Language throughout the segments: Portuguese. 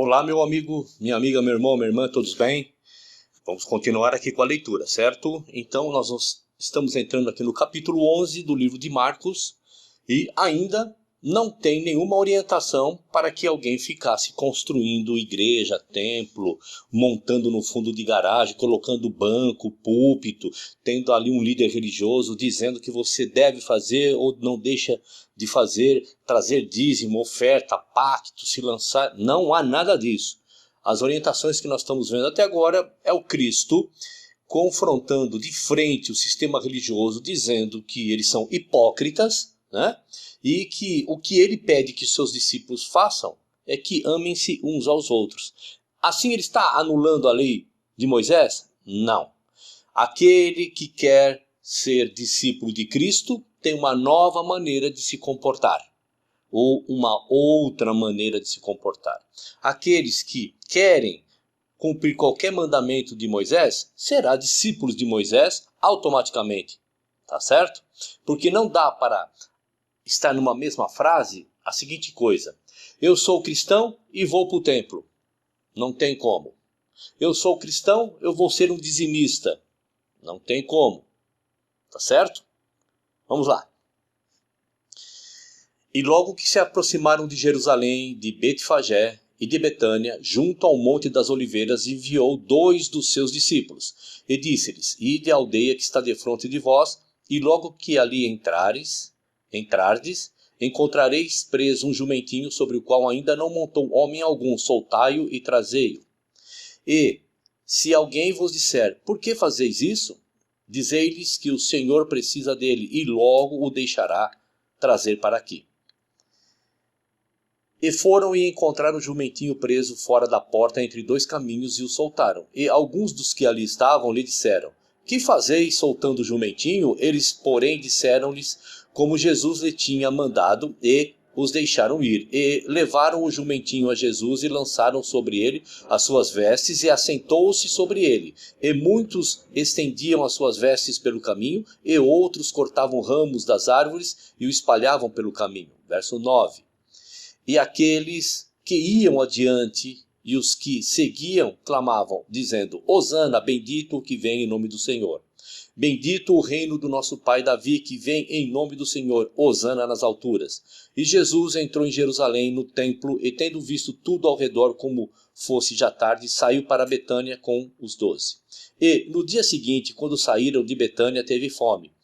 Olá, meu amigo, minha amiga, meu irmão, minha irmã, todos bem? Vamos continuar aqui com a leitura, certo? Então, estamos entrando aqui no capítulo 11 do livro de Marcos e ainda não tem nenhuma orientação para que alguém ficasse construindo igreja, templo, montando no fundo de garagem, colocando banco, púlpito, tendo ali um líder religioso dizendo que você deve fazer ou não deixa de fazer, trazer dízimo, oferta, pacto, se lançar. Não há nada disso. As orientações que nós estamos vendo até agora é o Cristo confrontando de frente o sistema religioso, dizendo que eles são hipócritas, né? E que o que ele pede que seus discípulos façam é que amem-se uns aos outros. Assim ele está anulando a lei de Moisés? Não. Aquele que quer ser discípulo de Cristo tem uma nova maneira de se comportar, ou uma outra maneira de se comportar. Aqueles que querem cumprir qualquer mandamento de Moisés, será discípulos de Moisés automaticamente, tá certo? Porque não dá para estar numa mesma frase a seguinte coisa: eu sou cristão e vou para o templo. Não tem como. Eu sou cristão, eu vou ser um dizimista. Não tem como. Tá certo? Vamos lá. E logo que se aproximaram de Jerusalém, de Betfagé e de Betânia, junto ao Monte das Oliveiras, enviou 2 dos seus discípulos. E disse-lhes: ide à aldeia que está defronte de vós, e logo que ali entrardes, encontrareis preso um jumentinho sobre o qual ainda não montou homem algum, soltai-o e trazei-o. E, se alguém vos disser, por que fazeis isso? Dizei-lhes que o Senhor precisa dele, e logo o deixará trazer para aqui. E foram e encontraram o jumentinho preso fora da porta entre 2 caminhos e o soltaram. E alguns dos que ali estavam lhe disseram: que fazeis soltando o jumentinho? Eles, porém, disseram-lhes como Jesus lhe tinha mandado, e os deixaram ir. E levaram o jumentinho a Jesus e lançaram sobre ele as suas vestes, e assentou-se sobre ele. E muitos estendiam as suas vestes pelo caminho, e outros cortavam ramos das árvores e o espalhavam pelo caminho. Verso 9. E aqueles que iam adiante e os que seguiam clamavam, dizendo: Hosana, bendito o que vem em nome do Senhor. Bendito o reino do nosso pai Davi, que vem em nome do Senhor. Hosana nas alturas. E Jesus entrou em Jerusalém no templo, e tendo visto tudo ao redor como fosse já tarde, saiu para Betânia com os 12. E no dia seguinte, quando saíram de Betânia, teve fome.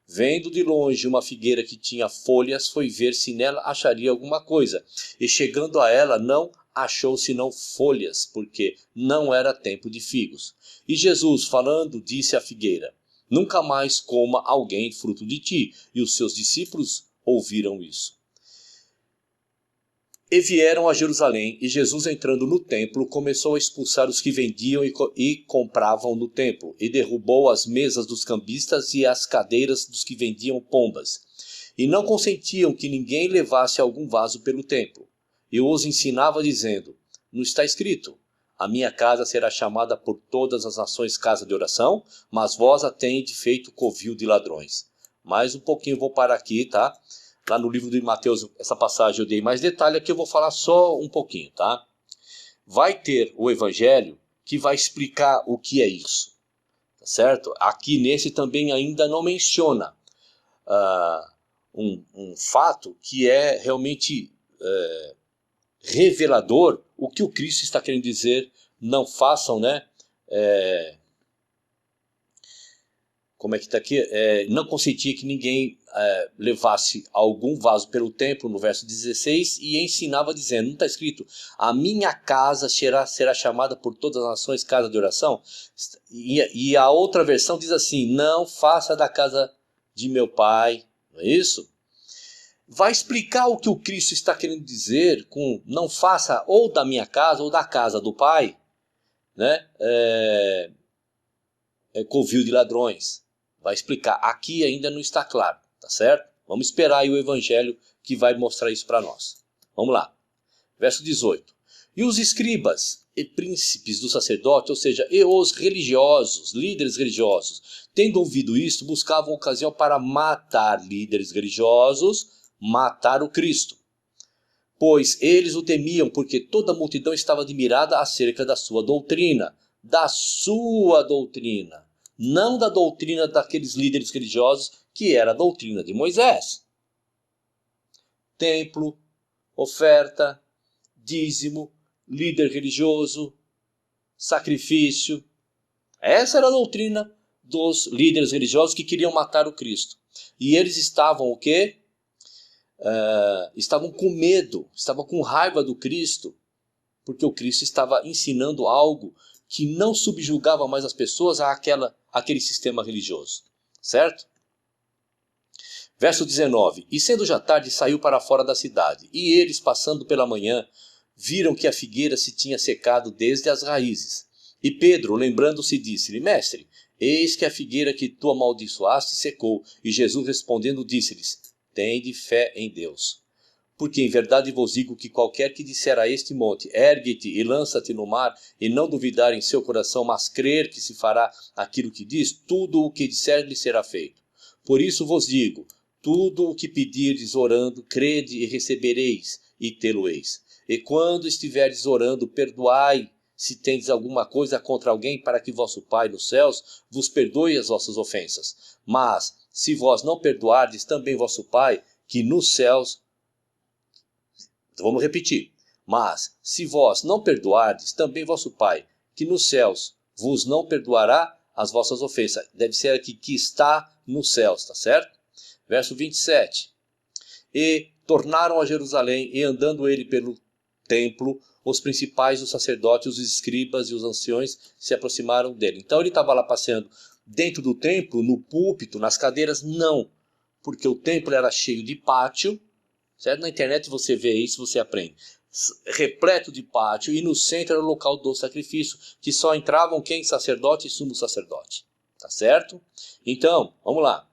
Vendo de longe uma figueira que tinha folhas, foi ver se nela acharia alguma coisa. E chegando a ela, não achou senão folhas, porque não era tempo de figos. E Jesus, falando, disse à figueira: nunca mais coma alguém fruto de ti. E os seus discípulos ouviram isso. E vieram a Jerusalém, e Jesus, entrando no templo, começou a expulsar os que vendiam e compravam no templo, e derrubou as mesas dos cambistas e as cadeiras dos que vendiam pombas. E não consentiam que ninguém levasse algum vaso pelo templo. E os ensinava dizendo: não está escrito: a minha casa será chamada por todas as nações casa de oração, mas vós a tendes feito covil de ladrões. Mais um pouquinho, vou parar aqui, tá? Lá no livro de Mateus, essa passagem eu dei mais detalhe, aqui eu vou falar só um pouquinho, tá? Vai ter o evangelho que vai explicar o que é isso, tá certo? Aqui nesse também ainda não menciona um fato que é realmente revelador o que o Cristo está querendo dizer. Não façam, né? Como é que está aqui? Não consentia que ninguém levasse algum vaso pelo templo, no verso 16, e ensinava dizendo, não está escrito: a minha casa será chamada por todas as nações casa de oração? E a outra versão diz assim: não faça da casa de meu pai, não é isso? Vai explicar o que o Cristo está querendo dizer com não faça ou da minha casa ou da casa do pai, né? Covil de ladrões. Vai explicar. Aqui ainda não está claro, tá certo? Vamos esperar aí o evangelho que vai mostrar isso para nós. Vamos lá. Verso 18. E os escribas e príncipes do sacerdote, ou seja, e os religiosos, líderes religiosos, tendo ouvido isto, buscavam ocasião para matar líderes religiosos, matar o Cristo. pois eles o temiam, porque toda a multidão estava admirada acerca da sua doutrina. Da sua doutrina. Não da doutrina daqueles líderes religiosos, que era a doutrina de Moisés. Templo, oferta, dízimo, líder religioso, sacrifício. Essa era a doutrina dos líderes religiosos que queriam matar o Cristo. E eles estavam o quê? Estavam com medo, estavam com raiva do Cristo, porque o Cristo estava ensinando algo que não subjugava mais as pessoas àquele sistema religioso. Certo? Verso 19. E sendo já tarde, saiu para fora da cidade. E eles, passando pela manhã, viram que a figueira se tinha secado desde as raízes. E Pedro, lembrando-se, disse-lhe: Mestre, eis que a figueira que tu amaldiçoaste secou. E Jesus respondendo disse-lhes: Tende fé em Deus. Porque em verdade vos digo que qualquer que disser a este monte, ergue-te e lança-te no mar, e não duvidar em seu coração, mas crer que se fará aquilo que diz, tudo o que disser lhe será feito. Por isso vos digo, tudo o que pedirdes orando, crede e recebereis, e tê-lo-eis. E quando estiverdes orando, perdoai, se tendes alguma coisa contra alguém, para que vosso Pai nos céus vos perdoe as vossas ofensas. Mas, se vós não perdoardes, também vosso Pai, que nos céus... Vamos repetir. Mas, se vós não perdoardes, também vosso Pai, que nos céus vos não perdoará as vossas ofensas. Deve ser aqui que está nos céus, tá certo? Verso 27. E tornaram a Jerusalém, e andando ele pelo templo, os principais, os sacerdotes, os escribas e os anciões se aproximaram dele. Então ele estava lá passeando dentro do templo, no púlpito, nas cadeiras? Não, porque o templo era cheio de pátio, certo? Na internet você vê isso, você aprende. Repleto de pátio, e no centro era o local do sacrifício, que só entravam quem? Sacerdote e sumo sacerdote. Tá certo? Então, vamos lá.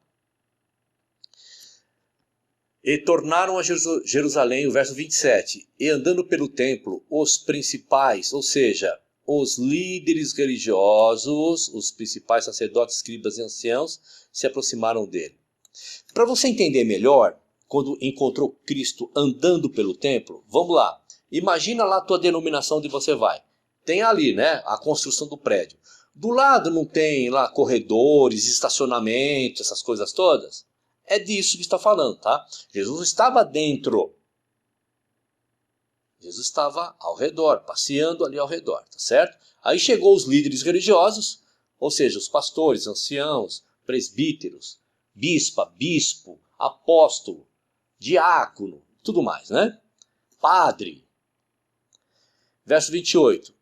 E tornaram a Jerusalém, o verso 27, e andando pelo templo, os principais, ou seja, os líderes religiosos, os principais sacerdotes, escribas e anciãos, se aproximaram dele. Para você entender melhor, quando encontrou Cristo andando pelo templo, vamos lá. Imagina lá a tua denominação onde você vai. Tem ali, né, a construção do prédio. Do lado não tem lá corredores, estacionamento, essas coisas todas? É disso que está falando, tá? Jesus estava dentro. Jesus estava ao redor, passeando ali ao redor, tá certo? Aí chegou os líderes religiosos, ou seja, os pastores, anciãos, presbíteros, bispo, apóstolo, diácono, tudo mais, né? Padre. Verso 28.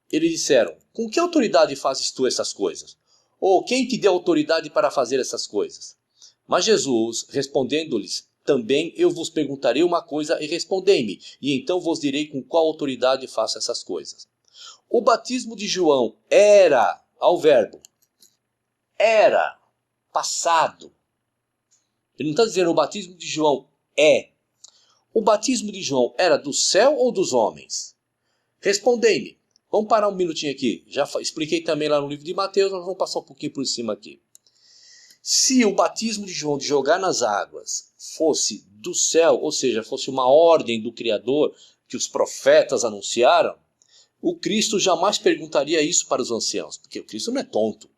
Eles disseram: com que autoridade fazes tu essas coisas? Ou quem te deu autoridade para fazer essas coisas? Mas Jesus, respondendo-lhes: também eu vos perguntarei uma coisa e respondei-me, e então vos direi com qual autoridade faço essas coisas. O batismo de João era, ao verbo, era, passado. Ele não está dizendo o batismo de João é. O batismo de João era do céu ou dos homens? Respondei-me. Vamos parar um minutinho aqui. Já expliquei também lá no livro de Mateus, mas vamos passar um pouquinho por cima aqui. Se o batismo de João de jogar nas águas fosse do céu, ou seja, fosse uma ordem do Criador que os profetas anunciaram, o Cristo jamais perguntaria isso para os anciãos, porque o Cristo não é tonto.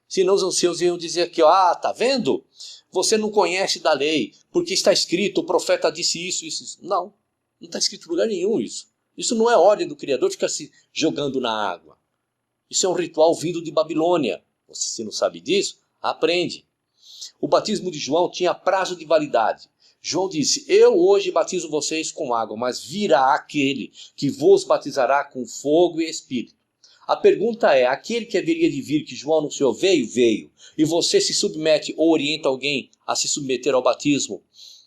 Senão os anciãos iam dizer aqui, tá vendo? Você não conhece da lei, porque está escrito, o profeta disse isso, isso, isso. Não está escrito em lugar nenhum isso. Isso não é ordem do Criador ficar se jogando na água. Isso é um ritual vindo de Babilônia. Você, se não sabe disso, aprende. O batismo de João tinha prazo de validade. João disse: eu hoje batizo vocês com água, mas virá aquele que vos batizará com fogo e espírito. A pergunta é: aquele que haveria de vir, que João anunciou, veio? Veio. E você se submete ou orienta alguém a se submeter ao batismo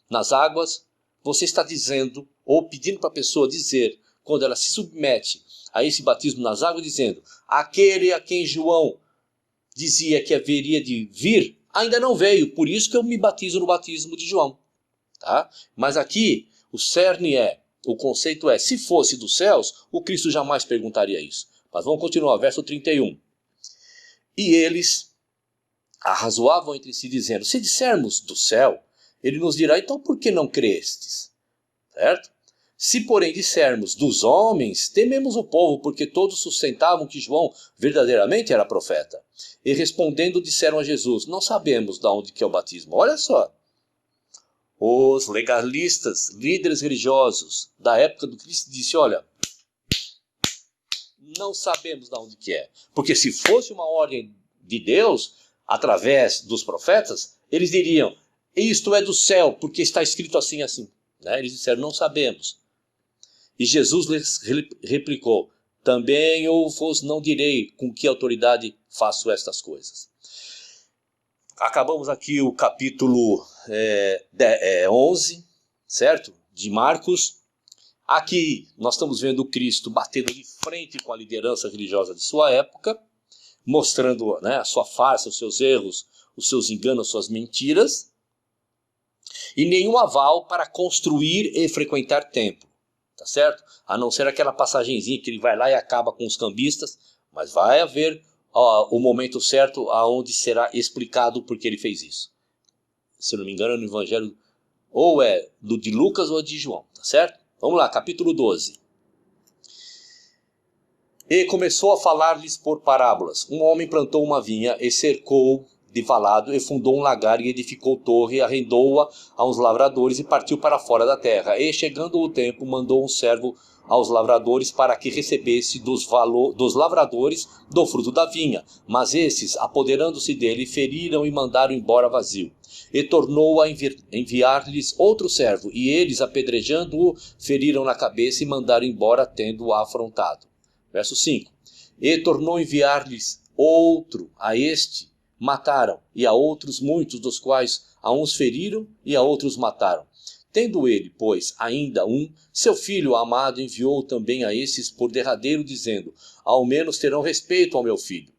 nas águas? Você está dizendo, ou pedindo para a pessoa dizer, quando ela se submete a esse batismo nas águas, dizendo: aquele a quem João dizia que haveria de vir, ainda não veio, por isso que eu me batizo no batismo de João. Tá? Mas aqui, o cerne o conceito é, se fosse dos céus, o Cristo jamais perguntaria isso. Mas vamos continuar, verso 31. E eles arrazoavam entre si, dizendo: se dissermos do céu, ele nos dirá, então por que não crestes? Certo? Se porém dissermos dos homens, tememos o povo, porque todos sustentavam que João verdadeiramente era profeta. E respondendo disseram a Jesus, não sabemos de onde que é o batismo. Olha só. Os legalistas, líderes religiosos da época do Cristo, disse, olha, não sabemos de onde que é. Porque se fosse uma ordem de Deus, através dos profetas, eles diriam, isto é do céu, porque está escrito assim, assim. Né? Eles disseram, não sabemos. E Jesus lhes replicou, também eu vos não direi com que autoridade faço estas coisas. Acabamos aqui o capítulo 11, certo? De Marcos. Aqui nós estamos vendo Cristo batendo de frente com a liderança religiosa de sua época, mostrando, né, a sua farsa, os seus erros, os seus enganos, as suas mentiras, e nenhum aval para construir e frequentar templo. Tá certo? A não ser aquela passagenzinha que ele vai lá e acaba com os cambistas, mas vai haver o momento certo aonde será explicado por que ele fez isso. Se não me engano, no Evangelho ou é do de Lucas ou de João, tá certo? Vamos lá, capítulo 12. E começou a falar-lhes por parábolas. Um homem plantou uma vinha e cercou de valado, e fundou um lagar, e edificou torre, arrendou-a a uns lavradores, e partiu para fora da terra. E chegando o tempo, mandou um servo aos lavradores, para que recebesse dos lavradores do fruto da vinha. Mas esses, apoderando-se dele, feriram e mandaram embora vazio. E tornou a enviar-lhes outro servo, e eles, apedrejando-o, feriram na cabeça, e mandaram embora, tendo-o afrontado. Verso 5. E tornou a enviar-lhes outro, a este mataram, e a outros muitos, dos quais a uns feriram e a outros mataram. Tendo ele, pois, ainda um, seu filho amado enviou também a esses por derradeiro, dizendo, ao menos terão respeito ao meu filho.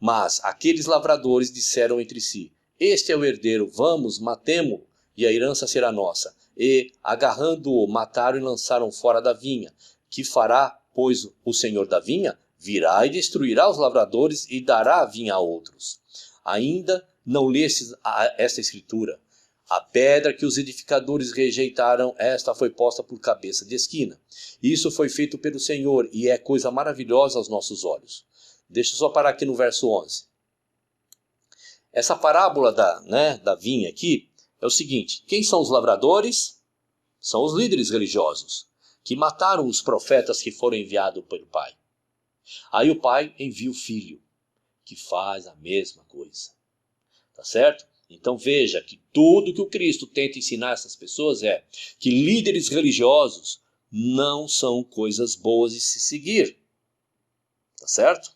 Mas aqueles lavradores disseram entre si, este é o herdeiro, vamos, matemo-o, e a herança será nossa. E, agarrando-o, mataram e lançaram fora da vinha. Que fará, pois, o senhor da vinha? Virá e destruirá os lavradores e dará a vinha a outros. Ainda não lestes esta escritura? A pedra que os edificadores rejeitaram, esta foi posta por cabeça de esquina. Isso foi feito pelo Senhor, e é coisa maravilhosa aos nossos olhos. Deixa eu só parar aqui no verso 11. Essa parábola da vinha aqui é o seguinte, quem são os lavradores? São os líderes religiosos, que mataram os profetas que foram enviados pelo pai. Aí o pai envia o filho, que faz a mesma coisa. Tá certo? Então veja que tudo que o Cristo tenta ensinar essas pessoas é que líderes religiosos não são coisas boas de se seguir. Tá certo?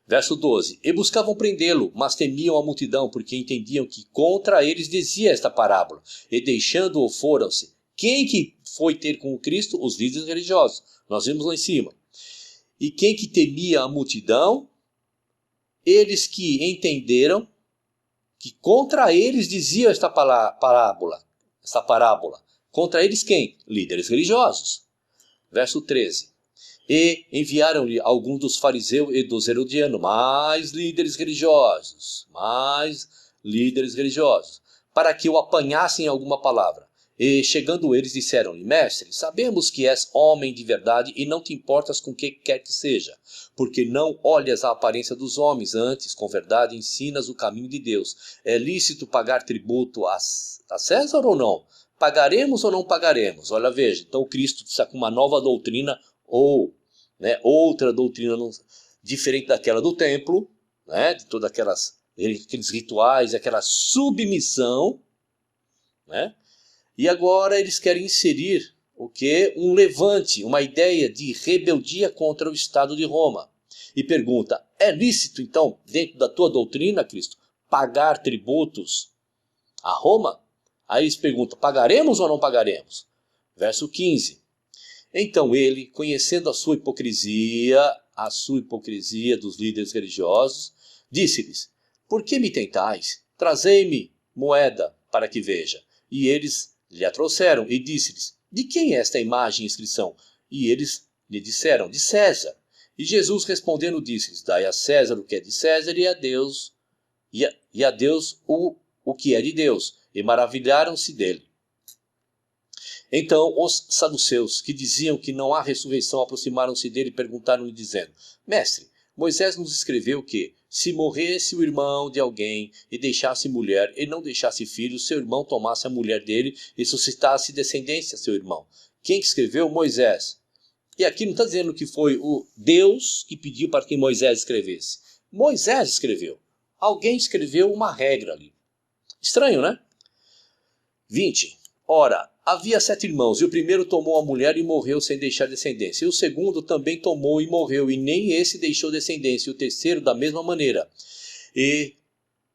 Verso 12. E buscavam prendê-lo, mas temiam a multidão, porque entendiam que contra eles dizia esta parábola. E deixando-o foram-se. Quem que foi ter com o Cristo? Os líderes religiosos. Nós vimos lá em cima. E quem que temia a multidão? Eles que entenderam que contra eles dizia esta parábola. Contra eles quem? Líderes religiosos. Verso 13. E enviaram-lhe alguns dos fariseus e dos herodianos, mais líderes religiosos, para que o apanhassem em alguma palavra. E chegando eles disseram-lhe, mestre, sabemos que és homem de verdade e não te importas com o que quer que seja, porque não olhas a aparência dos homens, antes com verdade ensinas o caminho de Deus. É lícito pagar tributo a César ou não? Pagaremos ou não pagaremos? Olha, veja, então Cristo está com uma nova doutrina, ou outra doutrina diferente daquela do templo, de todos aqueles rituais, aquela submissão, e agora eles querem inserir o que? Um levante, uma ideia de rebeldia contra o Estado de Roma. E pergunta, é lícito então, dentro da tua doutrina, Cristo, pagar tributos a Roma? Aí eles perguntam, pagaremos ou não pagaremos? Verso 15. Então ele, conhecendo a sua hipocrisia dos líderes religiosos, disse-lhes, por que me tentais? Trazei-me moeda para que veja. E eles lhe a trouxeram e disse-lhes, de quem é esta imagem e inscrição? E eles lhe disseram, de César. E Jesus respondendo disse-lhes, dai a César o que é de César e a Deus o que é de Deus. E maravilharam-se dele. Então os saduceus, que diziam que não há ressurreição, aproximaram-se dele e perguntaram-lhe dizendo: Mestre, Moisés nos escreveu que, se morresse o irmão de alguém e deixasse mulher e não deixasse filhos, seu irmão tomasse a mulher dele e suscitasse descendência a seu irmão. Quem que escreveu? Moisés. E aqui não está dizendo que foi o Deus que pediu para que Moisés escrevesse. Moisés escreveu. Alguém escreveu uma regra ali. Estranho, né? 20. Ora, havia 7 irmãos, e o primeiro tomou a mulher e morreu sem deixar descendência. E o segundo também tomou e morreu, e nem esse deixou descendência. E o terceiro da mesma maneira. E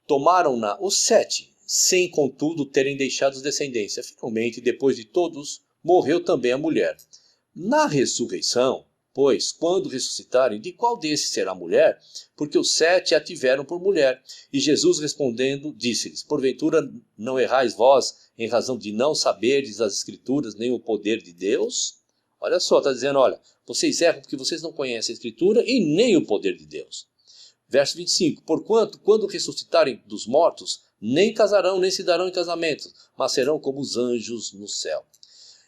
tomaram-na os 7, sem contudo terem deixado descendência. Finalmente, depois de todos, morreu também a mulher. Na ressurreição, pois, quando ressuscitarem, de qual desses será a mulher? Porque os 7 a tiveram por mulher. E Jesus respondendo, disse-lhes: Porventura não errais vós, em razão de não saberdes as Escrituras, nem o poder de Deus? Olha só, está dizendo, olha, vocês erram porque vocês não conhecem a Escritura e nem o poder de Deus. Verso 25, porquanto, quando ressuscitarem dos mortos, nem casarão, nem se darão em casamento, mas serão como os anjos no céu.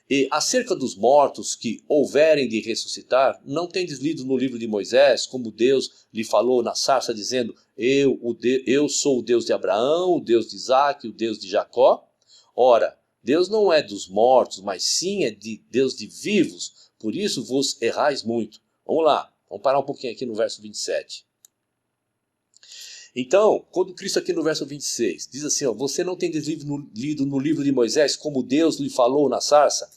E acerca dos mortos que houverem de ressuscitar, não tendes lido no livro de Moisés, como Deus lhe falou na sarça, dizendo, eu sou o Deus de Abraão, o Deus de Isaque, o Deus de Jacó? Ora, Deus não é dos mortos, mas sim é de Deus de vivos, por isso vos errais muito. Vamos lá, vamos parar um pouquinho aqui no verso 27. Então, quando Cristo aqui no verso 26 diz assim, ó, você não tem lido no livro de Moisés como Deus lhe falou na sarça?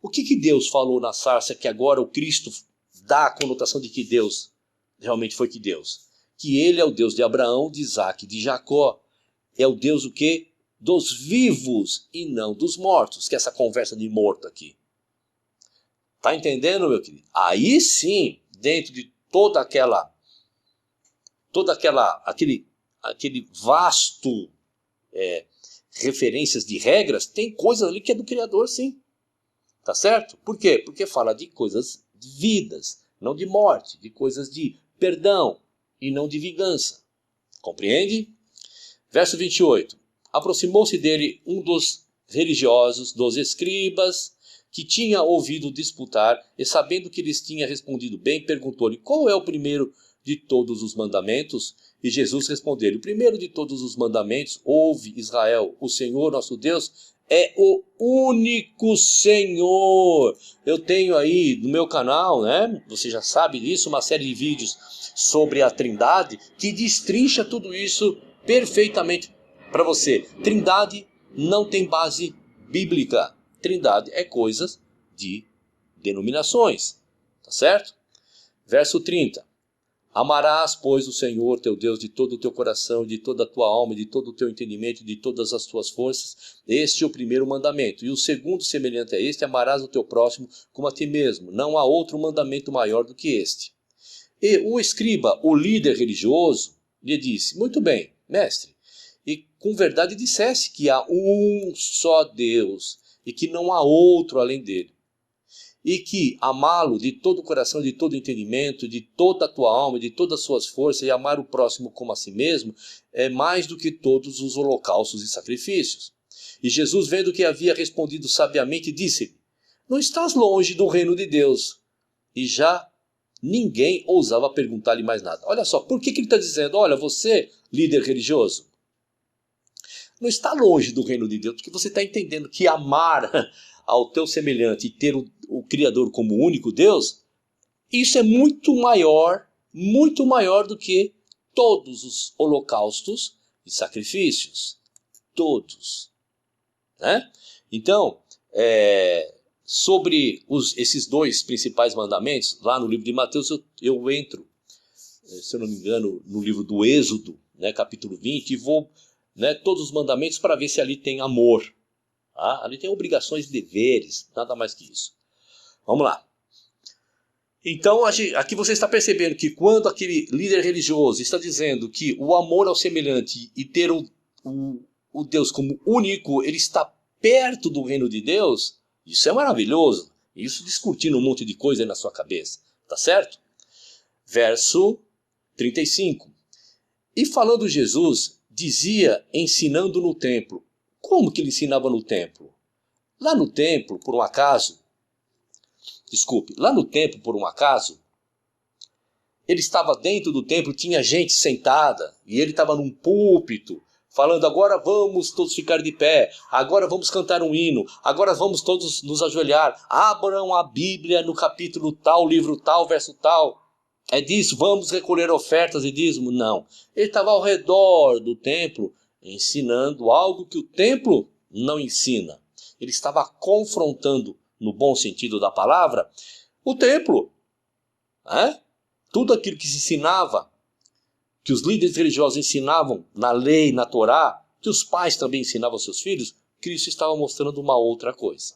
O que Deus falou na sarça que agora o Cristo dá a conotação de que Deus realmente foi que Deus? Que ele é o Deus de Abraão, de Isaque, de Jacó. É o Deus o quê? Dos vivos e não dos mortos, que é essa conversa de morto aqui. Tá entendendo, meu querido? Aí sim, dentro de aquele vasto referências de regras, tem coisa ali que é do Criador, sim. Tá certo? Por quê? Porque fala de coisas de vidas, não de morte, de coisas de perdão e não de vingança. Compreende? Verso 28. Aproximou-se dele um dos religiosos, dos escribas, que tinha ouvido disputar, e sabendo que lhes tinha respondido bem, perguntou-lhe, qual é o primeiro de todos os mandamentos? E Jesus respondeu-lhe, o primeiro de todos os mandamentos, ouve Israel, o Senhor nosso Deus é o único Senhor. Eu tenho aí no meu canal, né? Você já sabe disso, uma série de vídeos sobre a Trindade que destrincha tudo isso perfeitamente para você. Trindade não tem base bíblica. Trindade é coisas de denominações, tá certo? Verso 30. Amarás, pois, o Senhor teu Deus de todo o teu coração, de toda a tua alma, de todo o teu entendimento, de todas as tuas forças. Este é o primeiro mandamento. E o segundo, semelhante a este, amarás o teu próximo como a ti mesmo. Não há outro mandamento maior do que este. E o escriba, o líder religioso, lhe disse, muito bem, mestre, e com verdade dissesse que há um só Deus e que não há outro além dele. E que amá-lo de todo o coração, de todo o entendimento, de toda a tua alma, de todas as suas forças, e amar o próximo como a si mesmo, é mais do que todos os holocaustos e sacrifícios. E Jesus, vendo que havia respondido sabiamente, disse-lhe, não estás longe do reino de Deus. E já ninguém ousava perguntar-lhe mais nada. Olha só, por que ele está dizendo, olha, você, líder religioso, não está longe do reino de Deus, porque você está entendendo que amar ao teu semelhante e ter o Criador como único Deus, isso é muito maior do que todos os holocaustos e sacrifícios. Todos. Né? Então, sobre esses dois principais mandamentos, lá no livro de Mateus eu entro, se eu não me engano, no livro do Êxodo, né, capítulo 20, e vou todos os mandamentos para ver se ali tem amor. Tá? Ali tem obrigações e deveres, nada mais que isso. Vamos lá. Então aqui você está percebendo que quando aquele líder religioso está dizendo que o amor ao semelhante e ter o Deus como único, ele está perto do reino de Deus, isso é maravilhoso. Isso discutindo um monte de coisa aí na sua cabeça. Tá certo? Verso 35. E falando Jesus, dizia ensinando no templo. Como que ele ensinava no templo? Lá no templo, por um acaso, ele estava dentro do templo, tinha gente sentada, e ele estava num púlpito, falando, agora vamos todos ficar de pé, agora vamos cantar um hino, agora vamos todos nos ajoelhar, abram a Bíblia no capítulo tal, livro tal, verso tal. É disso, vamos recolher ofertas e dízimo? Não. Ele estava ao redor do templo, ensinando algo que o templo não ensina. Ele estava confrontando, no bom sentido da palavra, o templo. Tudo aquilo que se ensinava, que os líderes religiosos ensinavam na lei, na Torá, que os pais também ensinavam aos seus filhos, Cristo estava mostrando uma outra coisa.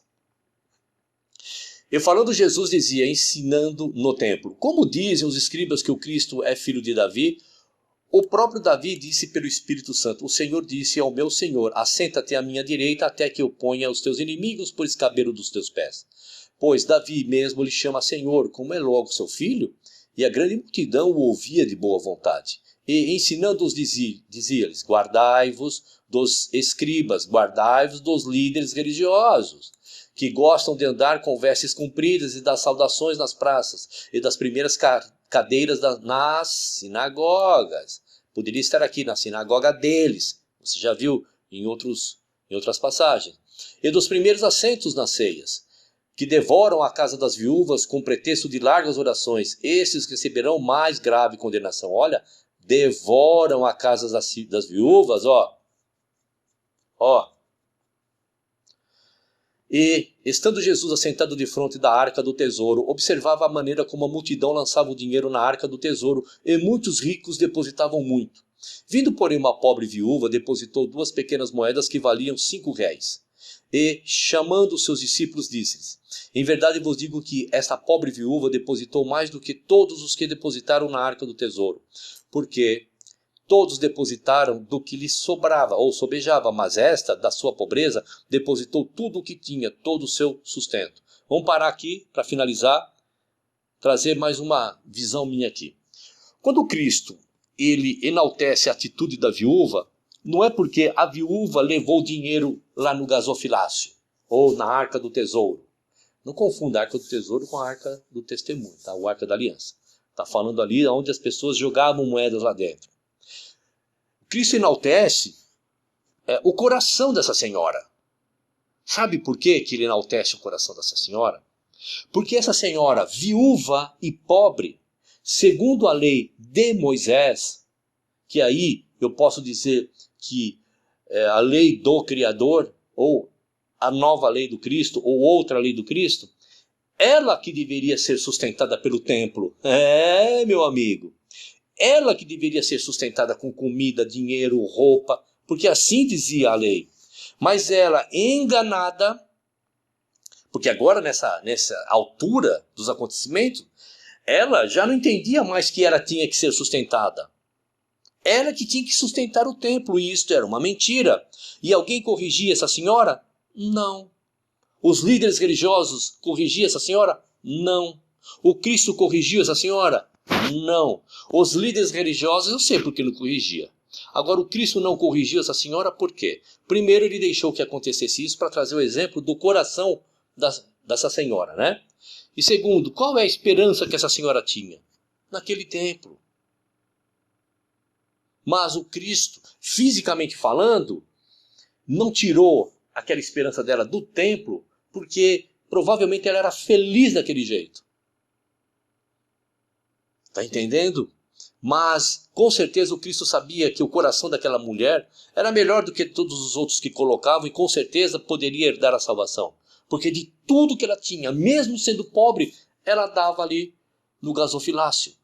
E falando, Jesus dizia, ensinando no templo. Como dizem os escribas que o Cristo é filho de Davi, o próprio Davi disse pelo Espírito Santo, o Senhor disse ao meu Senhor, assenta-te à minha direita até que eu ponha os teus inimigos por escabelo dos teus pés. Pois Davi mesmo lhe chama Senhor, como é logo seu filho, e a grande multidão o ouvia de boa vontade. E ensinando-os dizia-lhes, guardai-vos dos escribas, guardai-vos dos líderes religiosos, que gostam de andar com vestes compridas e das saudações nas praças e das primeiras cadeiras nas sinagogas. Poderia estar aqui na sinagoga deles, você já viu em outras passagens. E dos primeiros assentos nas ceias, que devoram a casa das viúvas com pretexto de largas orações. Esses receberão mais grave condenação. Olha, devoram a casa das viúvas, ó. E, estando Jesus assentado defronte da arca do tesouro, observava a maneira como a multidão lançava o dinheiro na arca do tesouro, e muitos ricos depositavam muito. Vindo, porém, uma pobre viúva, depositou 2 pequenas moedas que valiam 5 réis. E, chamando os seus discípulos, disse-lhes, em verdade vos digo que esta pobre viúva depositou mais do que todos os que depositaram na arca do tesouro, porque todos depositaram do que lhes sobrava ou sobejava, mas esta, da sua pobreza, depositou tudo o que tinha, todo o seu sustento. Vamos parar aqui para finalizar, trazer mais uma visão minha aqui. Quando Cristo ele enaltece a atitude da viúva, não é porque a viúva levou dinheiro lá no gasofilácio ou na arca do tesouro. Não confunda a arca do tesouro com a arca do testemunho, tá? Ou a arca da aliança. Está falando ali onde as pessoas jogavam moedas lá dentro. Cristo enaltece o coração dessa senhora. Sabe por que ele enaltece o coração dessa senhora? Porque essa senhora, viúva e pobre, segundo a lei de Moisés, que aí eu posso dizer que é a lei do Criador, ou a nova lei do Cristo, ou outra lei do Cristo, ela que deveria ser sustentada pelo templo. Meu amigo. Ela que deveria ser sustentada com comida, dinheiro, roupa, porque assim dizia a lei. Mas ela, enganada, porque agora nessa altura dos acontecimentos, ela já não entendia mais que ela tinha que ser sustentada. Ela que tinha que sustentar o templo, e isto era uma mentira. E alguém corrigia essa senhora? Não. Os líderes religiosos corrigiam essa senhora? Não. O Cristo corrigiu essa senhora? Não. Os líderes religiosos, eu sei porque não corrigia. Agora, o Cristo não corrigiu essa senhora por quê? Primeiro, ele deixou que acontecesse isso para trazer o exemplo do coração dessa senhora, né? E segundo, qual é a esperança que essa senhora tinha? Naquele templo. Mas o Cristo, fisicamente falando, não tirou aquela esperança dela do templo, porque provavelmente ela era feliz daquele jeito. Está entendendo? Mas, com certeza, o Cristo sabia que o coração daquela mulher era melhor do que todos os outros que colocavam, e com certeza poderia herdar a salvação. Porque de tudo que ela tinha, mesmo sendo pobre, ela dava ali no gasofilácio.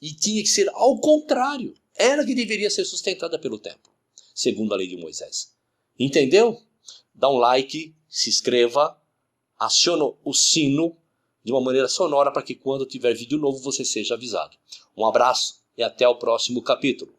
E tinha que ser ao contrário. Ela que deveria ser sustentada pelo templo, segundo a lei de Moisés. Entendeu? Dá um like, se inscreva, aciona o sino de uma maneira sonora para que quando tiver vídeo novo você seja avisado. Um abraço e até o próximo capítulo.